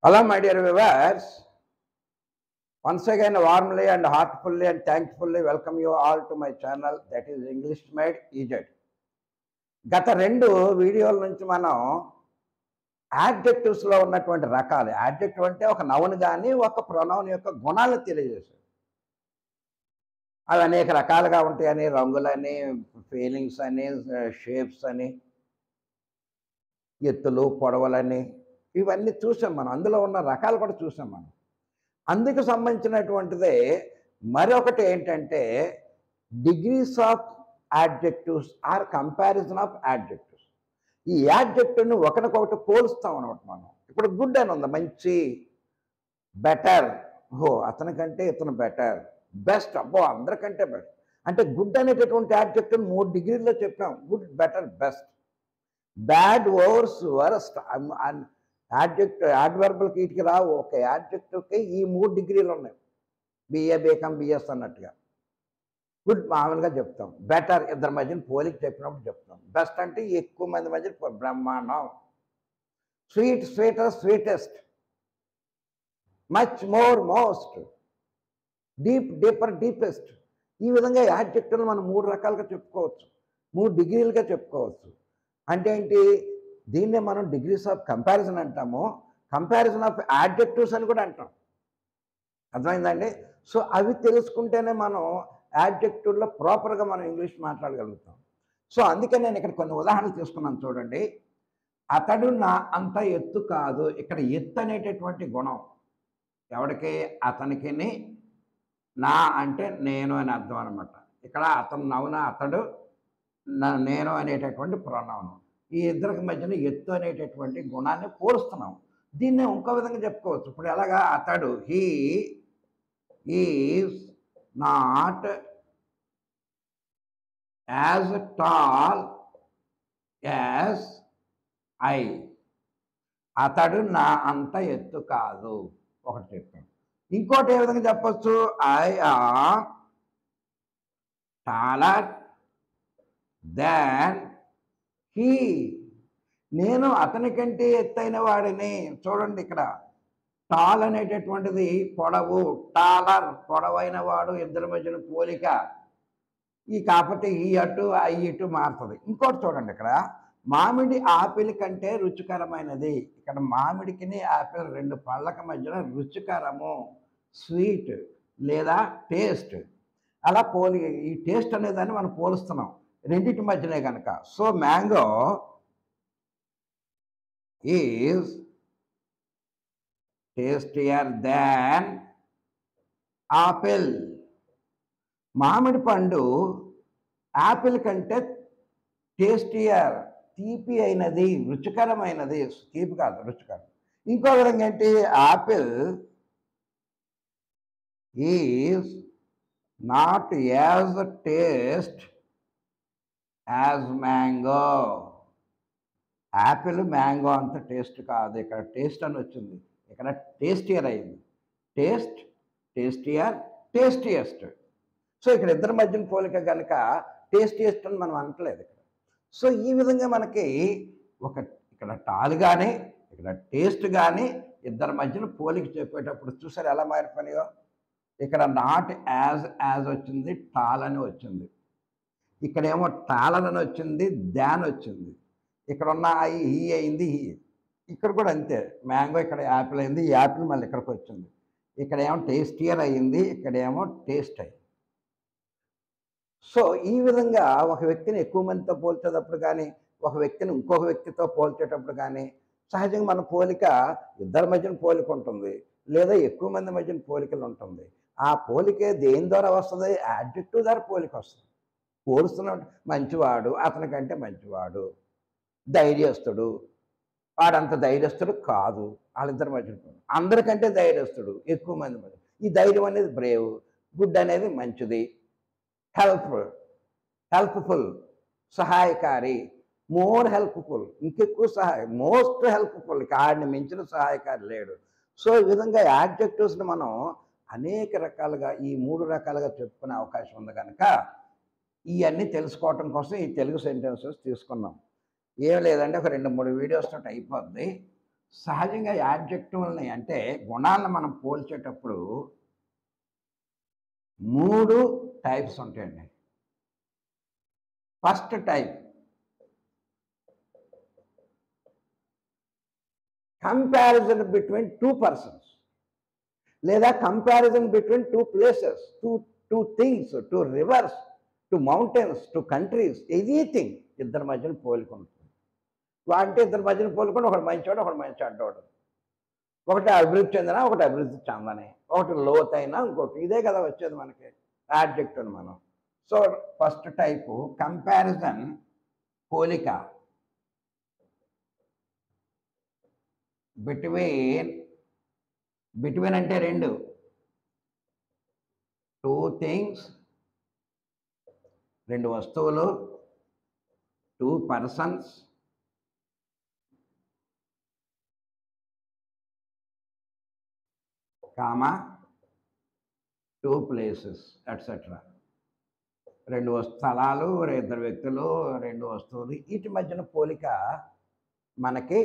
Hello, my dear viewers. Once again, warmly and heartfully and thankfully welcome you all to my channel, that is English Made Easy. గత రెండు వీడియోల నుంచి మనం యాడ్జెక్టివ్స్లో ఉన్నటువంటి రకాలు, adjective అంటే ఒక నౌన్ కానీ ఒక ప్రొనౌన్ యొక్క గుణాలు తెలియజేశారు. అవి అనేక రకాలుగా ఉంటాయని, రంగులని, ఫీలింగ్స్ అని, షేప్స్ అని, ఎత్తులు పొడవలని, ఇవన్నీ చూసాం మనం. అందులో ఉన్న రకాలు కూడా చూసాం మనం. అందుకు సంబంధించినటువంటిదే మరొకటి ఏంటంటే degrees of adjectives or comparison of adjectives. ఈ యాడ్జెక్టివ్ని ఒకరికొకటి పోలుస్తాం అనమాట మనం. ఇప్పుడు గుడ్ అని ఉంది, మంచి, బెటర్, అతనికంటే ఇతను బెటర్, బెస్ట్, అందరికంటే బెటర్. అంటే గుడ్ అనేటటువంటి యాడ్జెక్టివ్ 3 డిగ్రీల్లో చెప్పాం. Good, better, best. Bad, worse, worst. యాడ్వర్బల్కి వీటికి రావు. ఒక యాడ్జెక్టివ్కి ఈ 3 డిగ్రీలు ఉన్నాయి. బిఏ, బీకామ్, బిఎస్ అన్నట్టుగా. గుడ్ మామూలుగా చెప్తాం. బెటర్ ఇద్దరి మధ్యన పోలిక చెప్పినప్పుడు చెప్తాం. బెస్ట్ అంటే ఎక్కువ మంది మధ్య బ్రహ్మాండం. Sweet, sweeter, sweetest. Much, more, most. Deep, deeper, deepest. ఈ విధంగా యాడ్జెక్టివ్లు మనం 3 రకాలుగా చెప్పుకోవచ్చు, 3 డిగ్రీలుగా చెప్పుకోవచ్చు. అంటే ఏంటి? దీన్నే మనం డిగ్రీస్ ఆఫ్ కంపారిజన్ అంటాము, కంపారిజన్ ఆఫ్ యాడ్జెక్టివ్స్ అని కూడా అంటాం. అర్థమైందండి? సో అవి తెలుసుకుంటేనే మనం యాడ్జెక్టివ్లో ప్రాపర్గా మనం ఇంగ్లీష్ మాట్లాడగలుగుతాం. సో అందుకే నేను ఇక్కడ కొన్ని ఉదాహరణలు తీసుకున్నాను చూడండి. అతడు నా అంత ఎత్తు కాదు. ఇక్కడ ఎత్తు అనేటటువంటి గుణం ఎవరికి? అతనికి. నా అంటే నేను అని అర్థం అనమాట. ఇక్కడ అతను నౌన, అతడు నేను అనేటటువంటి ప్రొనౌన్. ఈ ఇద్దరికి మధ్యన ఎత్తు అనేటటువంటి గుణాన్ని పోలుస్తున్నాం. దీన్ని ఇంకో విధంగా చెప్పుకోవచ్చు. ఇప్పుడు ఎలాగా? అతడు he is not as tall as I. అతడు నా అంత ఎత్తు కాదు. ఒకటి చెప్పాను. ఇంకోటి ఏ విధంగా చెప్పచ్చు? I am taller than he. నేను అతనికంటే ఎత్తైన వాడిని. చూడండి, ఇక్కడ టాల్ అనేటటువంటిది పొడవు, టాలర్ పొడవైన వాడు, ఇద్దరి మధ్యన పోలిక. ఈ కాకపోతే ఈ అటు ఐ ఇటు మారుతుంది. ఇంకోటి చూడండి, ఇక్కడ మామిడి ఆపిల్ కంటే రుచికరమైనది. ఇక్కడ మామిడికిని ఆపిల్ 2 పళ్ళక మధ్యన రుచికరము, స్వీట్ లేదా టేస్ట్. అలా ఈ టేస్ట్ అనేదాన్ని మనం పోలుస్తున్నాం రెండింటి మధ్యనే కనుక. So mango is tastier than apple. మామిడి పండు యాపిల్ కంటే టేస్టియర్, తీపి అయినది, రుచికరమైనది. తీపి కాదు, రుచికరం. ఇంకో విధంగా ఏంటి? Apple is not as taste as mango. Apple mango అంత టేస్ట్ కాదు. ఇక్కడ టేస్ట్ అని వచ్చింది, ఇక్కడ టేస్టియర్ అయింది. Taste, tastier, tastiest. సో ఇక్కడ ఇద్దరి మధ్యన పోలిక కనుక టేస్టియస్ట్ అని మనం అనట్లేదు ఇక్కడ. సో ఈ విధంగా మనకి ఇక్కడ టాల్ కానీ ఇక్కడ టేస్ట్ కానీ ఇద్దరి మధ్యన పోలిక చెప్పేటప్పుడు చూసారు ఎలా మారిపోయినాయో. ఇక్కడ నాట్ యాజ్ వచ్చింది, టాల్ అని వచ్చింది. ఇక్కడేమో టాలర్ అని వచ్చింది, దాన్ వచ్చింది. ఇక్కడ ఉన్న హీ అయింది, హీ. ఇక్కడ కూడా అంతే. మ్యాంగో ఇక్కడ యాపిల్ అయింది, యాపిల్ మళ్ళీ ఇక్కడికి వచ్చింది. ఇక్కడేమో టేస్టియర్ అయింది, ఇక్కడేమో టేస్ట్ అయింది. సో ఈ విధంగా ఒక వ్యక్తిని ఎక్కువ మందితో పోల్చేటప్పుడు కానీ, ఒక వ్యక్తిని ఇంకొక వ్యక్తితో పోల్చేటప్పుడు కానీ సహజంగా మన పోలిక ఇద్దరి మధ్యన పోలిక ఉంటుంది, లేదా ఎక్కువ మంది మధ్యన పోలికలు ఉంటుంది. ఆ పోలికే దేని ద్వారా వస్తుంది? యాడ్జెక్టివ్ ద్వారా పోలిక వస్తుంది. పోలుస్తున్నాడు. మంచివాడు, అతనికంటే మంచివాడు. ధైర్యస్తుడు, వాడంత ధైర్యస్తుడు కాదు. వాళ్ళిద్దరి మధ్య అందరికంటే ధైర్యస్తుడు, ఎక్కువ మంది మధ్య. ఈ ధైర్యం అనేది బ్రేవ్, గుడ్ అనేది మంచిది, హెల్ప్ఫుల్, సహాయకారి, మోర్ హెల్ప్ఫుల్, ఇంకెక్కువ మోస్ట్ హెల్ప్ఫుల్. ఆడిని మించిన సహాయకారి లేడు. సో ఈ విధంగా యాడ్జెక్టివ్స్ని మనం అనేక రకాలుగా ఈ 3 రకాలుగా చెప్పుకునే అవకాశం ఉంది కనుక ఇవన్నీ తెలుసుకోవటం కోసం ఈ తెలుగు సెంటెన్సెస్ తీసుకున్నాం. ఏం లేదంటే ఒక 2-3 వీడియోస్ తోటి అయిపోద్ది. సహజంగా యాడ్జెక్టివ్‌లని అంటే గుణాలను మనం పోల్చేటప్పుడు 3 టైప్స్ ఉంటాయండి. First type comparison between 2 persons లేదా comparison between 2 places, 2 things, 2 rivers, 2 mountains, 2 countries, anything ఇద్దరి మధ్యన పోలిక ఉంటుంది. అంటే ఇద్దరి మధ్యన పోలుకొని ఒకడు మంచివాడు, ఒకడు మంచి అడ్డవాడు. ఒకటి అభివృద్ధి చెందిన, ఒకటి అభివృద్ధి చెందని, ఒకటి లోతైన, ఇంకోటి ఇదే కదా వచ్చేది మనకి యాడ్జెక్టివ్ మనం. సో ఫస్ట్ టైపు కంపారిజన్, పోలిక బిట్వీన్ అంటే 2 థింగ్స్, 2 వస్తువులు, 2 పర్సన్స్, కామా 2 ప్లేసెస్ ఎట్సెట్రా. 2 స్థలాలు, 2 వ్యక్తులు, 2 వస్తువులు, వీటి మధ్యన పోలిక మనకి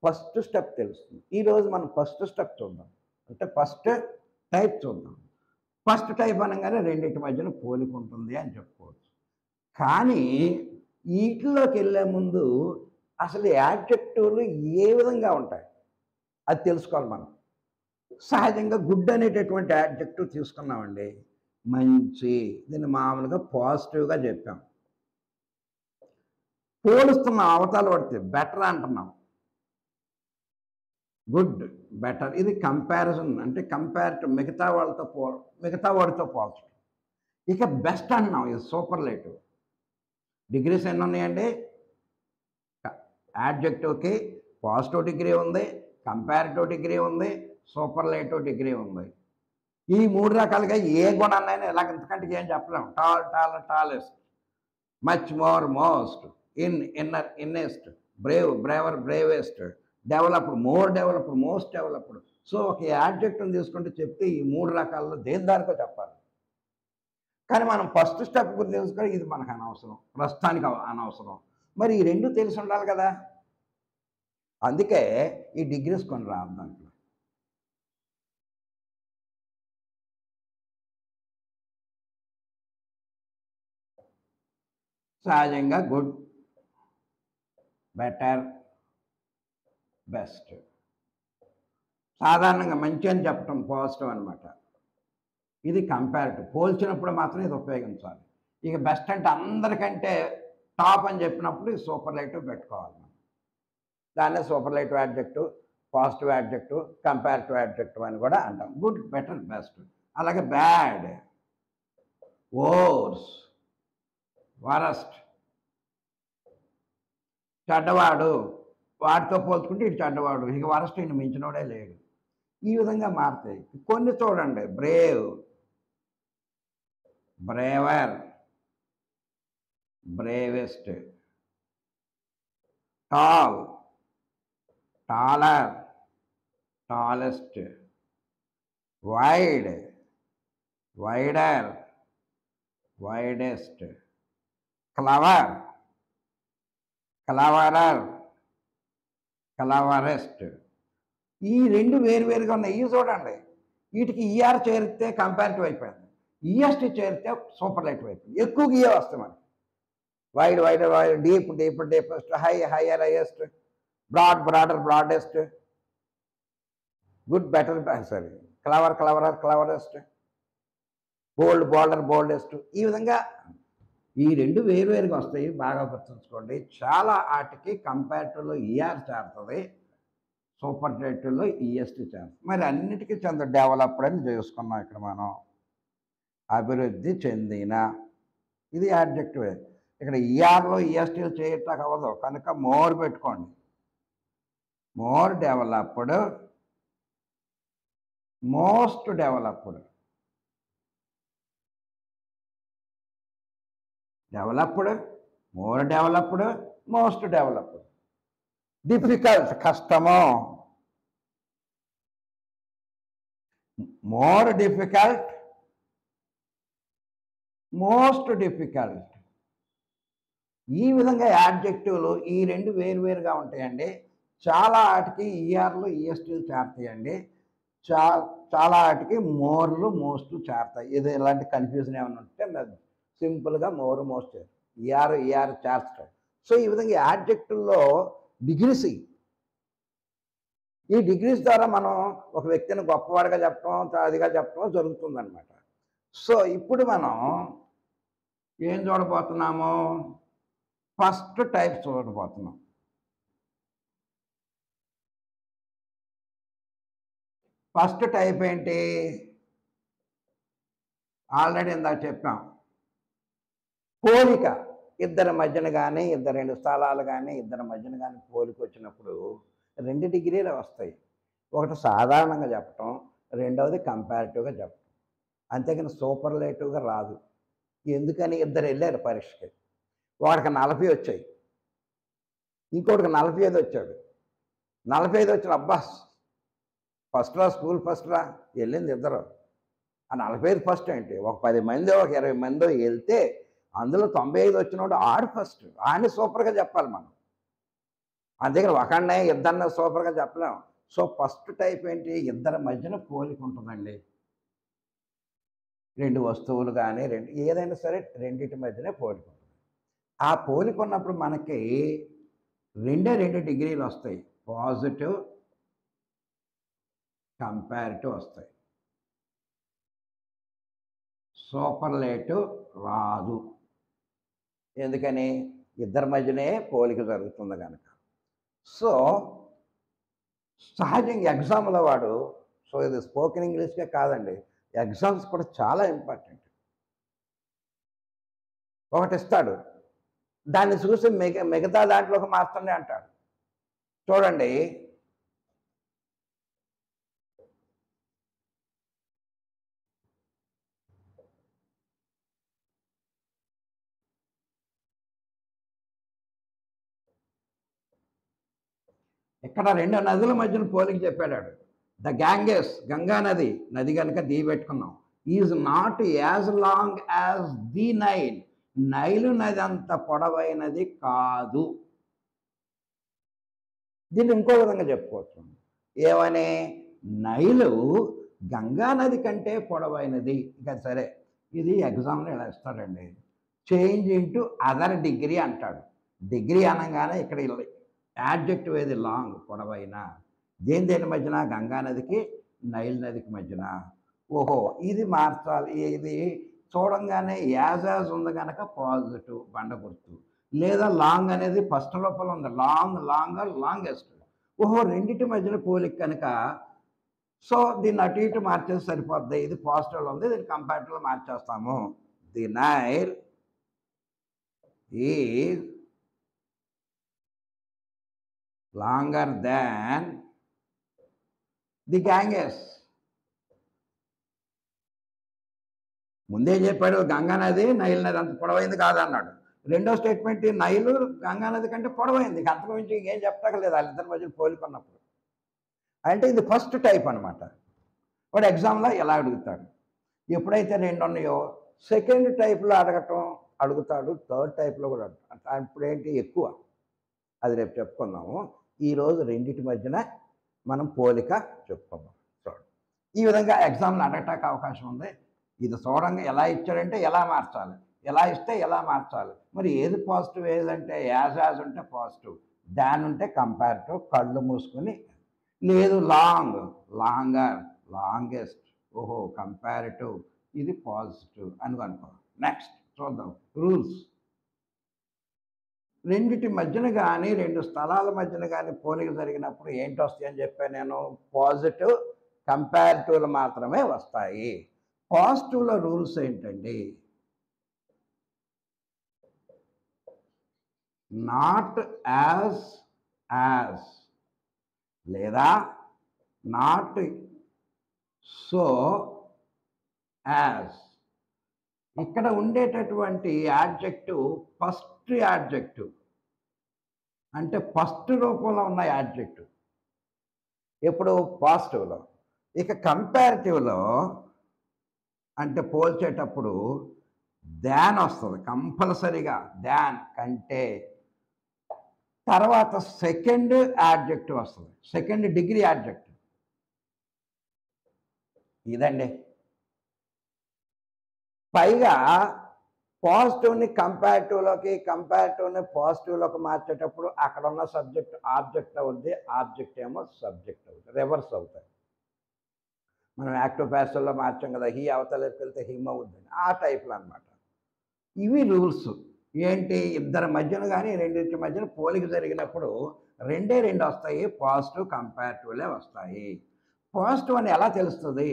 ఫస్ట్ స్టెప్ తెలుస్తుంది. ఈరోజు మనం ఫస్ట్ స్టెప్ చూద్దాం, అంటే ఫస్ట్ టైప్ చూద్దాం. ఫస్ట్ టైప్ అనగానే రెండింటి మధ్యన పోలిక ఉంటుంది అని చెప్పుకోవచ్చు. కానీ వీటిలోకి వెళ్ళే ముందు అసలు యాడ్జెక్టివ్లు ఏ విధంగా ఉంటాయి అది తెలుసుకోవాలి మనం. సహజంగా గుడ్ అనేటటువంటి యాడ్జెక్టివ్ తీసుకున్నామండి, మంచి, దీన్ని మామూలుగా పాజిటివ్గా చెప్పాం. పోలుస్తున్నాం, అవతాలు పడితే బెటర్ అంటున్నాం. గుడ్, బెటర్, ఇది కంపారిజన్, అంటే కంపేర్ టు మిగతా వాడితో పోల్చడం. ఇక బెస్ట్ అంటున్నాం, ఇది సూపర్లేటివ్. డిగ్రీస్ ఎన్ని ఉన్నాయండి? యాడ్జెక్టివ్కి పాజిటివ్ డిగ్రీ ఉంది, కంపారిటివ్ డిగ్రీ ఉంది, సూపర్లేటివ్ డిగ్రీ ఉంది. ఈ 3 రకాలుగా ఏ గుణాన్నైనా ఇలాగ ఇంతకంటే ఏం చెప్పలేము. టాలెస్ట్, మచ్ మోర్, మోస్ట్, ఇన్నెస్ట్, braver, bravest, developed, more developed, most developed. So ఒక యాడ్జెక్టివ్ని తీసుకుంటే చెప్తే ఈ 3 రకాల్లో దేని దానికో చెప్పాలి. కానీ మనం ఫస్ట్ స్టెప్ గురించి తెలుసుకొని ఇది మనకు అనవసరం, ప్రస్తుతానికి అనవసరం. మరి ఈ 2 తెలిసి ఉండాలి కదా. అందుకే ఈ డిగ్రీస్ కొన్ని రాదు దాంట్లో. సహజంగా గుడ్, బెటర్, బెస్ట్. సాధారణంగా మంచి అని చెప్పటం పాజిటివ్ అనమాట. ఇది కంపారిటివ్, పోల్చినప్పుడు మాత్రం ఇది ఉపయోగించాలి. ఇక బెస్ట్ అంటే అందరికంటే టాప్ అని చెప్పినప్పుడు ఈ సూపర్లేటివ్ పెట్టుకోవాలి మనం. దాన్నే superlative adjective, positive adjective, comparative adjective అని కూడా అంటాం. Good, better, best. అలాగే బ్యాడ్, వోర్స్, వరస్ట్, చెడ్డవాడు, వాడితో పోల్చుకుంటే ఇటు చెడ్డవాడు, ఇక వరస్ట్ ఈయన మించినోడే లేడు. ఈ విధంగా మారుతాయి. కొన్ని చూడండి, brave, braver, bravest, tall, taller, tallest, wide, wider, widest, clever, cleverer, cleverest. ఈ 2 వేరువేరుగా ఉన్నాయి. ఇవి చూడండి, వీటికి ఈఆర్ చేరితే కంపారిటివ్ అయిపోయింది, ఈఎస్టీ చేరితే సూపర్లేటివ్ అయిపోయింది. ఎక్కువగా ఇయే వస్తాయి మనకి. Wide, wider, wide, deep, deepest, high, higher, highest, broad, broader, broadest, good, better, sorry, clever, cleverer, cleverest, bold, bolder, boldest. ఈ విధంగా ఈ 2 వేరువేరుగా వస్తాయి, బాగా గుర్తుంచుకోండి. చాలా వాటికి కంపారిటివ్లో ఈఆర్ చేరుతుంది, సూపర్లేటివ్లో ఈఎస్టీ చేరుతుంది. మరి అన్నిటికీ డెవలప్డ్ అని చేసుకున్నాం ఇక్కడ మనం. అభివృద్ధి చెందిన, ఇది యాడ్జెక్టివ్. ఇక్కడ ఈఆర్లో ఈఎస్టీలు చేయటానికి అవ్వదు కనుక మోర్ పెట్టుకోండి. More developed, most developed. Developed, more developed, most developed. Difficult, కష్టము, మోర్ డిఫికల్ట్, మోస్ట్ డిఫికల్ట్. ఈ విధంగా యాడ్జెక్టివ్లు ఈ 2 వేరువేరుగా ఉంటాయండి. చాలా వాటికి ఈఆర్లు ఈఎస్టీలు చేరతాయండి. చా చాలా వాటికి మోర్లు మోస్ట్లు చేరతాయి. ఇది ఇలాంటి కన్ఫ్యూజన్ ఏమైనా ఉంటే మీరు సింపుల్గా మోర్ మోస్ట్ ఈఆర్ చేస్తాయి. సో ఈ విధంగా యాడ్జెక్టివ్లో డిగ్రీస్ ఈ డిగ్రీస్ ద్వారా మనం ఒక వ్యక్తిని గొప్పవాడిగా చెప్పడం అదిగా చెప్పడం జరుగుతుందన్నమాట. సో ఇప్పుడు మనం ఏం చూడబోతున్నాము? ఫస్ట్ టైప్ చూడబోతున్నాం. ఫస్ట్ టైప్ ఏంటి? ఆల్రెడీ ఇందాక చెప్పాం, పోలిక. ఇద్దరి మధ్యన కానీ రెండు స్థలాలు కానీ ఇద్దరి మధ్యన కానీ పోలిక వచ్చినప్పుడు 2 డిగ్రీలు వస్తాయి. ఒకటి సాధారణంగా చెప్పటం, రెండవది కంపారిటివ్గా చెప్పటం. అంతేకాని సూపర్లేటివ్గా రాదు. ఎందుకని? ఇద్దరు వెళ్ళారు పరీక్షకి, వాడికి 40 వచ్చాయి, ఇంకోటికి 45 వచ్చాడు. 45 వచ్చిన అబ్బా ఫస్ట్ రా, స్కూల్ ఫస్ట్ రా, వెళ్ళింది ఇద్దరు. ఆ 45 ఫస్ట్ ఏంటి? ఒక 10 మందో ఒక 20 మందో వెళ్తే అందులో 95 వచ్చినోడు ఆడు ఫస్ట్. ఆడిని సూపర్గా చెప్పాలి మనం. అందుకని ఒకడినే ఇద్దరిని సూపర్గా చెప్పలేం. సో ఫస్ట్ టైప్ ఏంటి? ఇద్దరి మధ్యన పోలిక ఉంటుందండి. 2 వస్తువులు కానీ ఏదైనా సరే రెండింటి మధ్యనే పోలిక ఉంటుంది. ఆ పోలిక ఉన్నప్పుడు మనకి 2 డిగ్రీలు వస్తాయి. పాజిటివ్, కంపారిటివ్ వస్తాయి. సూపర్లేటివ్ రాదు. ఎందుకని? ఇద్దరి మధ్యనే పోలిక జరుగుతుంది కనుక. సో సహజంగా ఎగ్జామ్లో వాడు, సో ఇది స్పోకెన్ ఇంగ్లీష్కే కాదండి, ఎగ్జామ్స్ కూడా చాలా ఇంపార్టెంట్. ఒకటి ఇస్తాడు, దాన్ని చూసి మిగతా దాంట్లోకి మార్చండి అంటాడు. చూడండి, ఇక్కడ 2 నదుల మధ్యన పోలిక చెప్పాడు. ద గ్యాంగెస్, గంగా నది కనుక దీ పెట్టుకున్నాం, is not as long as the Nile. Nile నది అంత పొడవైనది కాదు. దీన్ని ఇంకో విధంగా చెప్పుకోవచ్చు. ఏమని? నైలు గంగా నది కంటే పొడవైనది. ఇక సరే, ఇది ఎగ్జామ్లో ఇలా ఇస్తాడండి. చేంజ్ ఇంటూ అదర్ డిగ్రీ అంటాడు. డిగ్రీ అనగానే ఇక్కడ యాడ్జెక్టివ్ ఏది? లాంగ్, పొడవైన. దేని మధ్యన? గంగా నదికి నైల్ నదికి మధ్యన. ఓహో, ఇది మార్చాలి. ఇది చూడంగానే యాజ్ ఉంది కనుక పాజిటివ్ బండ గుర్తు, లేదా లాంగ్ అనేది ఫస్ట్ లోపల ఉంది. Longer, longest. ఓహో, రెండింటి మధ్యన పోలిక కనుక సో దీన్ని అటు ఇటు మార్చేసి సరిపోద్ది. ఇది పాజిటివ్లో ఉంది, దీన్ని కంపారిటివ్లో మార్చేస్తాము. The Nile is longer than the Ganges. ముందే చెప్పాడు గంగా నది నైల్ నది అంత పొడవైంది కాదన్నాడు. రెండో స్టేట్మెంట్, నైలు గంగా నది కంటే పొడవైంది. అంతకు మించి ఇంకేం చెప్పక్కర్లేదు వాళ్ళిద్దరి మధ్యన పోలికొన్నప్పుడు. అంటే ఇది ఫస్ట్ టైప్ అనమాట. వాడు ఎగ్జామ్లో ఎలా అడుగుతాడు? ఎప్పుడైతే 2 ఉన్నాయో సెకండ్ టైప్లో అడుగుతాడు. థర్డ్ టైప్లో కూడా అడుగుతాడు. ఇప్పుడేంటి ఎక్కువ, అది రేపు చెప్పుకుందాము. ఈరోజు రెండింటి మధ్యన మనం పోలిక చెప్పుకుందాం. చూడండి, ఈ విధంగా ఎగ్జామ్లో అడగటానికి అవకాశం ఉంది. ఇది చూడంగా ఎలా ఇచ్చాడంటే ఎలా మార్చాలి, ఎలా ఇస్తే ఎలా మార్చాలి. మరి ఏది పాజిటివ్, ఏదంటే యాజ్ ఉంటే పాజిటివ్, దాని ఉంటే కంపారిటివ్. కళ్ళు మూసుకొని, లేదు లాంగర్, లాంగెస్ట్, ఓహో కంపారిటివ్, ఇది పాజిటివ్ అని అనుకో. నెక్స్ట్ చూద్దాం రూల్స్. రెండిటి మధ్యన కానీ 2 స్థలాల మధ్యన కానీ పోలిక జరిగినప్పుడు ఏంటి వస్తాయని చెప్పాను నేను? పాజిటివ్, కంపారిటివ్లు మాత్రమే వస్తాయి. పాజిటివ్లో రూల్స్ ఏంటండి? నాట్ యాజ్, లేదా నాట్ సో యాజ్. ఇక్కడ ఉండేటటువంటి యాడ్జెక్టివ్ ఫస్ట్ యాడ్జెక్టివ్, అంటే ఫస్ట్ రూపంలో ఉన్న యాడ్జెక్టివ్ ఎప్పుడు? పాజిటివ్లో. ఇక కంపారిటివ్లో అంటే పోల్చేటప్పుడు దాన్ వస్తుంది కంపల్సరీగా. దాన్ కంటే, తర్వాత సెకండ్ యాడ్జెక్టివ్ వస్తుంది, సెకండ్ డిగ్రీ యాడ్జెక్టివ్. ఇదండి. పైగా పాజిటివ్ని కంపారిటివ్ని పాజిటివ్లోకి మార్చేటప్పుడు అక్కడ ఉన్న సబ్జెక్ట్ ఆబ్జెక్ట్ అవుద్ది, ఆబ్జెక్ట్ ఏమో సబ్జెక్ట్ అవుతుంది, రివర్స్ అవుతాయి. మనం యాక్టివ్ ప్యాసివ్లో మార్చాం కదా, హీ అవతలకి వెళ్తే హిమ్ అవుద్దని, ఆ టైప్లో అనమాట. ఇవి రూల్స్. ఏంటి, ఇద్దరి మధ్యన కానీ రెండింటి మధ్యన పోలిక జరిగినప్పుడు రెండే రెండు వస్తాయి, పాజిటివ్ కంపారిటివ్లే వస్తాయి. పాజిటివ్ అని ఎలా తెలుస్తుంది,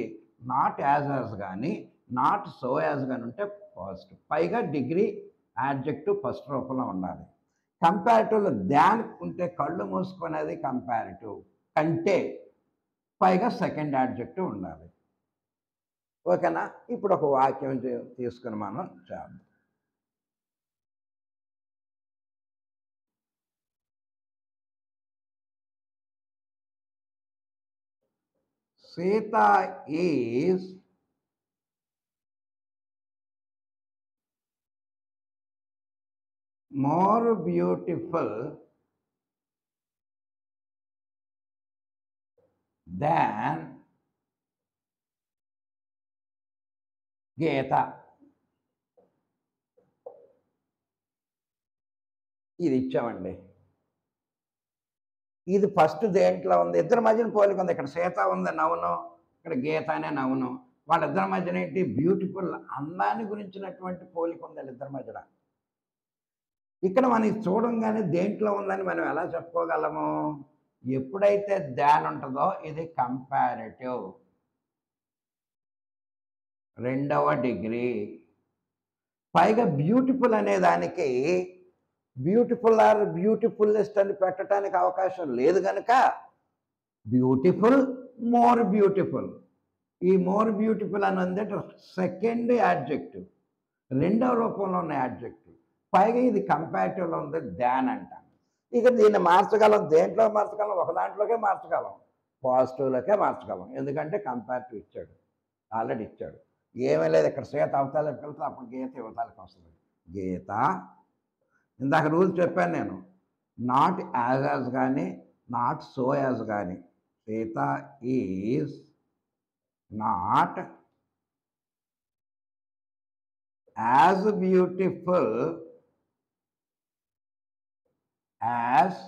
నాట్ యాజ్ కానీ నాట్ సో యాజ్ కానీ ఉంటే పాజిటివ్. పైగా డిగ్రీ యాడ్జెక్టివ్ ఫస్ట్ రూపంలో ఉండాలి. కంపారిటివ్లో దాన్ ఉంటే కళ్ళు మూసుకునేది కంపారిటివ్, కంటే పైగా సెకండ్ యాడ్జెక్టివ్ ఉండాలి. ఓకేనా? ఇప్పుడు ఒక వాక్యం తీసుకుని మనం చేద్దాం. Sita is more beautiful than Geeta. ఇది ఇచ్చామండి. ఇది ఫస్ట్ దేంట్లో ఉంది, ఇద్దరి మధ్యన పోలిక ఉంది. ఇక్కడ సీత ఉంది నవ్వును, ఇక్కడ గీత అనే నవ్వును. వాళ్ళిద్దరి మధ్యన ఏంటి, బ్యూటిఫుల్, అందాన్ని గురించినటువంటి పోలిక ఉంది వాళ్ళిద్దరి మధ్యన. ఇక్కడ మనకి చూడంగానే దేంట్లో ఉందని మనం ఎలా చెప్పుకోగలము, ఎప్పుడైతే దాన్ ఉంటుందో ఇది కంపారిటివ్, రెండవ డిగ్రీ. పైగా బ్యూటిఫుల్ అనే దానికి బ్యూటిఫుల్ ఆర్ బ్యూటిఫుల్లెస్ట్ అని పెట్టడానికి అవకాశం లేదు కనుక బ్యూటిఫుల్, మోర్ బ్యూటిఫుల్. ఈ మోర్ బ్యూటిఫుల్ అని ఉంది సెకండ్ యాడ్జెక్టివ్, రెండవ రూపంలో ఉన్న యాడ్జెక్టివ్. పైగా ఇది కంపారిటివ్లో ఉంది, దాన్ అంటాం. ఇక దీన్ని మార్చగలం, దేంట్లో మార్చగలం, ఒక దాంట్లోకే మార్చగలం, పాజిటివ్లోకే మార్చగలం. ఎందుకంటే కంపారిటివ్ ఇచ్చాడు, ఆల్రెడీ ఇచ్చాడు. ఏమీ లేదు, ఇక్కడ సీత అవతాలకు వెళ్తే అప్పుడు గీత యువతాలకు వస్తుంది. గీత, ఇందాక రూల్స్ చెప్పాను నేను, నాట్ యాజ్ కానీ నాట్ సో యాజ్ కానీ. Sita is not as beautiful as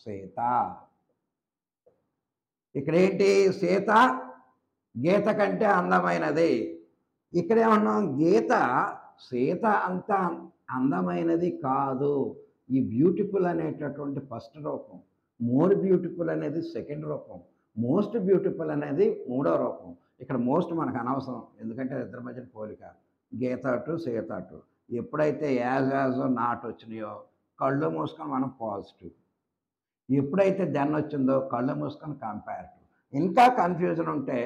Sita. ఇక్కడ ఏంటి, సీత గీత కంటే అందమైనది. ఇక్కడ ఏమన్నాం, గీత సీత అంత అందమైనది కాదు. ఈ బ్యూటిఫుల్ అనేటటువంటి ఫస్ట్ రూపం, మోర్ బ్యూటిఫుల్ అనేది సెకండ్ రూపం, మోస్ట్ బ్యూటిఫుల్ అనేది మూడో రూపం. ఇక్కడ మోస్ట్ మనకు అనవసరం, ఎందుకంటే ఇద్దరి మధ్య పోలిక, గీత అటు సీత అటు. ఎప్పుడైతే యాజ్ నాట్ వచ్చినాయో కళ్ళు మూసుకొని మనం పాజిటివ్, ఎప్పుడైతే దెన్ వచ్చిందో కళ్ళు మూసుకొని కంపారిటివ్. ఇంకా కన్ఫ్యూజన్ ఉంటే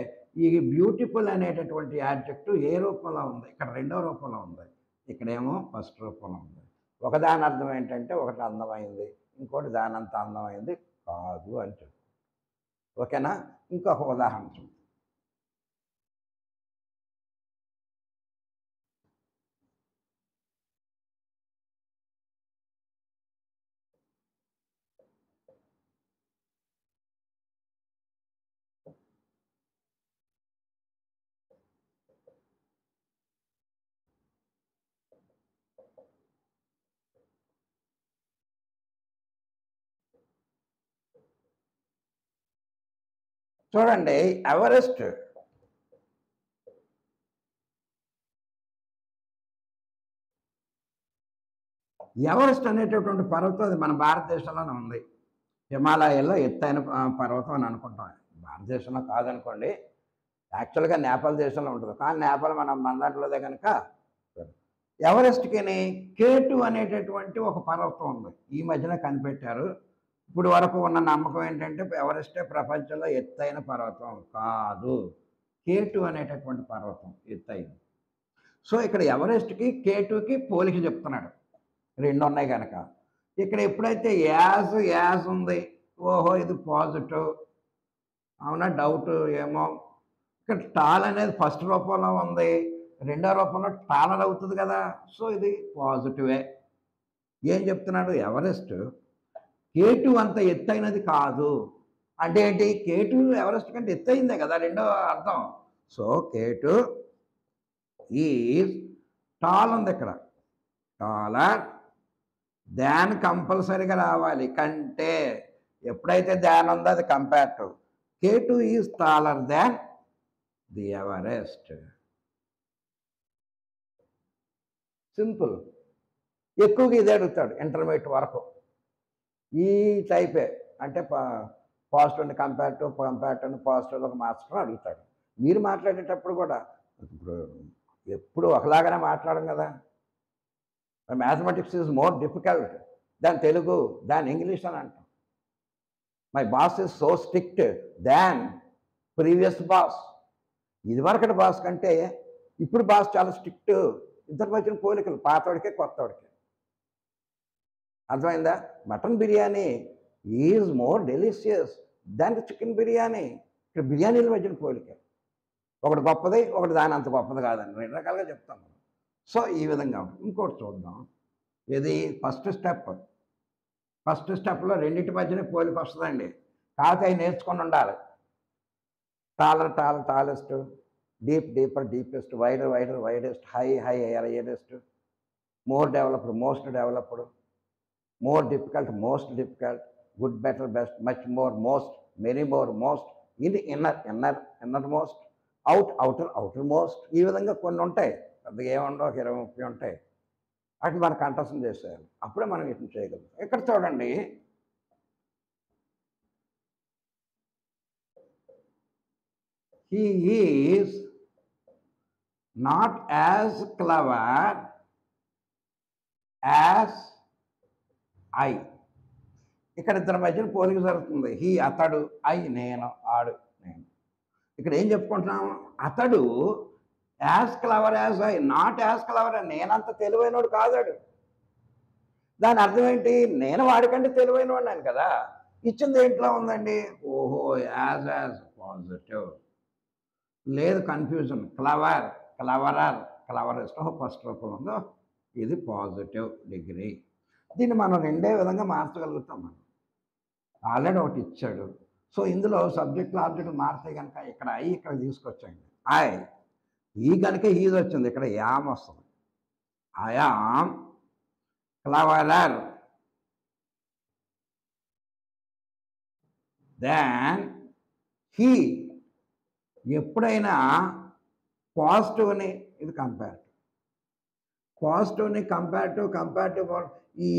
ఈ బ్యూటిఫుల్ అనేటటువంటి యాడ్జెక్టివ్ ఏ రూపంలో ఉంది, ఇక్కడ రెండో రూపంలో ఉంది, ఇక్కడేమో ఫస్ట్ రూపంలో ఉంది. ఒకదాని అర్థం ఏంటంటే ఒకటి అందమైంది, ఇంకోటి దానంత అందమైంది కాదు అని చెప్పు. ఓకేనా? ఇంకొక ఉదాహరణ చూద్దాం. చూడండి, ఎవరెస్ట్ అనేటటువంటి పర్వతం అది మన భారతదేశంలోనే ఉంది. హిమాలయాల్లో ఎత్తైన పర్వతం అని అనుకుంటాం. భారతదేశంలో కాదనుకోండి, యాక్చువల్గా నేపాల్ దేశంలో ఉంటుంది, కానీ నేపాల్ మన దాంట్లోదే కనుక. ఎవరెస్ట్కి K2 అనేటటువంటి ఒక పర్వతం ఉంది, ఈ మధ్యన కనిపెట్టారు. ఇప్పుడు వరకు ఉన్న నమ్మకం ఏంటంటే ఎవరెస్టే ప్రపంచంలో ఎత్తైన పర్వతం కాదు, K2 అనేటటువంటి పర్వతం ఎత్తైన. సో ఇక్కడ ఎవరెస్ట్కి K2కి పోలిక చెప్తున్నాడు, రెండు ఉన్నాయి కనుక. ఇక్కడ ఎప్పుడైతే యాజ్ ఉంది, ఓహో ఇది పాజిటివ్, అవునా డౌట్ ఏమో. ఇక్కడ టాల్ అనేది ఫస్ట్ రూపంలో ఉంది, రెండో రూపంలో టాలర్ అవుతుంది కదా, సో ఇది పాజిటివే. ఏం చెప్తున్నాడు, ఎవరెస్ట్ K2 అంత ఎత్తైనది కాదు. అంటే ఏంటి? K2 ఎవరెస్ట్ కంటే ఎత్తైందే కదా రెండో అర్థం. సో K2 ఈజ్ టాల్ ఉంది ఇక్కడ. టాలర్ దాన్ కంపల్సరీగా రావాలి. కంటే ఎప్పుడైతే దాన్ ఉందో అది comparative. K2 is taller than the Everest. Simple. ఎక్కువగా ఇదే అడుగుతాడు ఇంటర్మీడియట్ వరకు. ఈ టైపే అంటే పాజిటివ్ అండ్ కంపేరిటివ్ పాజిటివ్ ఒక మార్చడం అడుగుతాడు. మీరు మాట్లాడేటప్పుడు కూడా ఇప్పుడు ఎప్పుడు ఒకలాగానే మాట్లాడడం కదా. Mathematics is more difficult than Telugu than English అని అంటాం. My boss is so strict than previous boss. ఇదివరకటి బాస్ కంటే ఇప్పుడు బాస్ చాలా స్ట్రిక్ట్. ఇద్దరికి వచ్చిన పోలికలు, పాతోడికే కొత్తోడికే. అర్థమైందా? Mutton biryani is more delicious than chicken biryani. ఇక్కడ బిర్యానీల మధ్యన పోలిక. ఒకటి గొప్పది, ఒకటి దాని అంత గొప్పది కాదని రెండు రకాలుగా చెప్తాం మనం. సో ఈ విధంగా ఉంటుంది. ఇంకోటి చూద్దాం. ఇది ఫస్ట్ స్టెప్లో రెండింటి మధ్యనే పోలిక వస్తుందండి. కాకపోతే అవి నేర్చుకొని ఉండాలి. Tallest, deeper deepest, wider widest, highest, more developed most developed, more difficult most difficult, good better best, much more most, many more most, ఇది ఇన్నర్ మోస్ట్, అవుటర్ మోస్ట్. ఈ విధంగా కొన్ని ఉంటాయి. పెద్దగా ఏముండవు, 20-30 ఉంటాయి. అటు మనం కంఠస్థం చేసేయాలి. అప్పుడే మనం వీటిని చేయగలం. ఇక్కడ చూడండి, he is not as clever as I. ఇక్కడ ఇద్దరి మధ్యన పోలిక జరుగుతుంది. హీ అతడు, ఐ నేను, ఆడు నేను. ఇక్కడ ఏం చెప్పుకుంటున్నాం? అతడు as clever as I, not as clever. నేనంత తెలివైనవాడు కాదాడు. దాని అర్థం ఏంటి? నేను వాడికంటే తెలివైన వాడినాను కదా. ఇచ్చింది ఏంట్లో ఉందండి? ఓహో, యాజ్ పాజిటివ్. లేదు కన్ఫ్యూజన్. క్లవరెస్ట్ ఫస్ట్ రూపంలో ఉందో ఇది పాజిటివ్ డిగ్రీ. దీన్ని మనం రెండే విధంగా మార్చగలుగుతాం. మనం ఆల్రెడీ ఒకటి ఇచ్చాడు. సో ఇందులో సబ్జెక్టులు ఆబ్జెక్టులు మారితే కనుక ఇక్కడ ఐ ఇక్కడ తీసుకొచ్చాయండి. ఐ ఈ కనుక ఈజ్ వచ్చింది, ఇక్కడ యామ్ వస్తుంది. I am cleverer than he. ఎప్పుడైనా పాజిటివ్ని, ఇది పాజిటివ్ని కంపారిటివ్ ఈ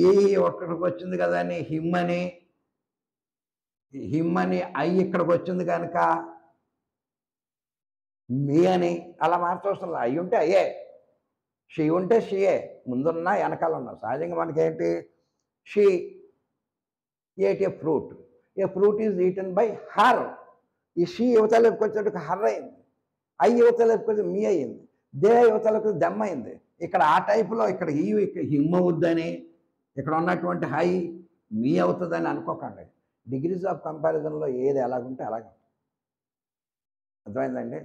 ఒక్కడికి వచ్చింది కదా అని హిమ్ అని ఐ ఇక్కడికి వచ్చింది కనుక మీ అని అలా మార్చవసరం. అయ్యి ఉంటే అయ్యే, షీ ఉంటే షీయే, ముందున్నా వెనకాల ఉన్నా. సహజంగా మనకేంటి? She ate a fruit is eaten by her. ఈ షీ యువతలకు వచ్చేటప్పుడు హర్ అయింది, ఐ యువతలకు వచ్చి మీ అయింది, దే యువతలకు దెమ్ అయింది. ఇక్కడ ఆ టైపులో ఇక్కడ హిమ్ అవుద్దని, ఇక్కడ ఉన్నటువంటి హై మీ అవుతుందని అనుకోకండి. డిగ్రీస్ ఆఫ్ కంపారిజన్లో ఏది ఎలాగుంటే అలాగే. అర్థమైందండి?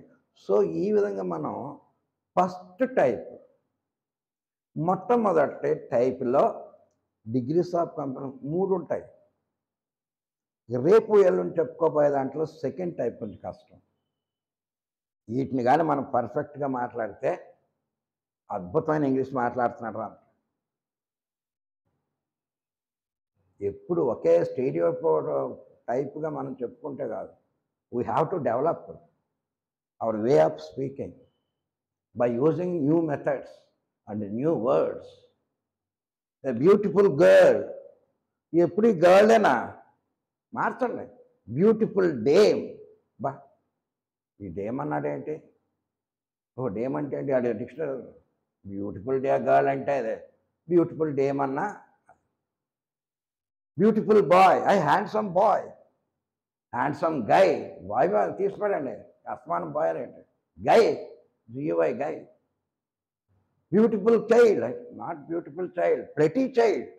సో ఈ విధంగా మనం ఫస్ట్ టైప్, మొట్టమొదటి టైప్లో డిగ్రీస్ ఆఫ్ కంపారిజన్ 3 ఉంటాయి. రేపు ఎల్లుండి చెప్పుకోబోయే దాంట్లో సెకండ్ టైప్ కొంచెం కష్టం. వీటిని కానీ మనం పర్ఫెక్ట్గా మాట్లాడితే అద్భుతమైన ఇంగ్లీష్ మాట్లాడుతున్నాడు రా. ఎప్పుడు ఒకే స్టేడియో టైప్గా మనం చెప్పుకుంటే కాదు. We have to develop our way of speaking by using new methods and new words. A beautiful girl, ఎప్పుడు గర్లేనా? మార్చండి. Beautiful them. బా, ఈ డేమ్ అన్నాడేంటి? ఓ డేమ్ అంటే ఏంటి? అది డిక్షనరీ. బ్యూటిఫుల్ డే గర్ల్ అంటే అదే బ్యూటిఫుల్ డేమ్ అన్నా. Beautiful boy, handsome boy, handsome guy. Boy తీసుకోడండి, అస్మానం బాయ్ అనేంటి? Guy, GUI guy. Beautiful child, not beautiful child, pretty child.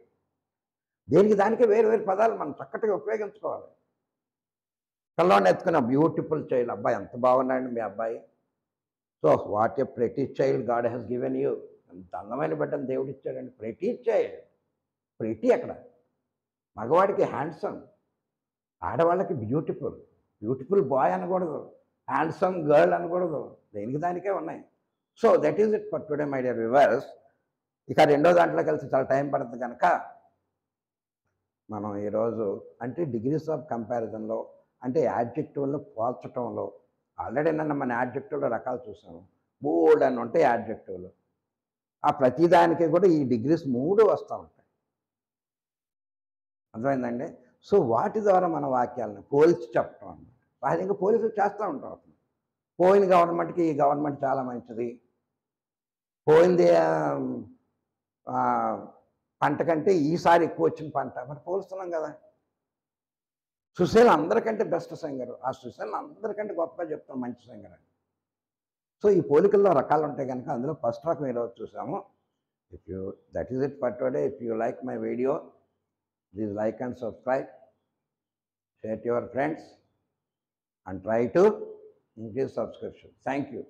దేనికి దానికి వేరు పదాలు మనం చక్కటిగా ఉపయోగించుకోవాలి. కళ్ళని ఎత్తుకున్న బ్యూటిఫుల్ చైల్డ్. అబ్బాయి ఎంత బాగున్నాయండి మీ అబ్బాయి. So what a pretty child God has given you. అంత అందమైన బిడ్డను దేవుడు ఇచ్చాడండి. Pretty child. ప్రెటీ అక్కడ మగవాడికి హ్యాండ్సమ్, ఆడవాళ్ళకి బ్యూటిఫుల్. బ్యూటిఫుల్ బాయ్ అనకూడదు, హ్యాండ్సమ్ గర్ల్ అనకూడదు, దేనికి దానికే ఉన్నాయి. So that is it for today my dear viewers. ఇక రెండో దాంట్లో కలిసి చాలా టైం పడుతుంది కనుక మనం ఈరోజు అంటే డిగ్రీస్ ఆఫ్ కంపారిజన్లో, అంటే యాడ్జెక్టివ్లో పోల్చటంలో, ఆల్రెడీ నన్ను మన యాడ్జెక్టివ్లో రకాలు చూసాము, బోల్డ్ అని ఉంటాయి యాడ్జెక్టివ్లు. ఆ ప్రతిదానికి కూడా ఈ డిగ్రీస్ 3 వస్తూ ఉంటాయి. అర్థమైందండి? సో వాటి ద్వారా మన వాక్యాలను పోల్చి చెప్పడం అన్నమాట. సహజంగా పోలీసులు చేస్తూ ఉంటాం అసలు. పోయిన గవర్నమెంట్కి ఈ గవర్నమెంట్ చాలా మంచిది, పోయింది పంట కంటే ఈసారి ఎక్కువ వచ్చిన పంట, మరి పోలుస్తున్నాం కదా. సుశీల్ అందరికంటే బెస్ట్ సింగర్, ఆ సుశీల్ అందరికంటే గొప్పగా చెప్తాం మంచి సింగర్ అని. సో ఈ పోలికల్లో రకాలు ఉంటాయి కనుక అందులో ఫస్ట్ రకం ఈరోజు చూసాము. That is it for today. If you like my video, please like and subscribe, share to your friends and try to increase subscription. Thank you.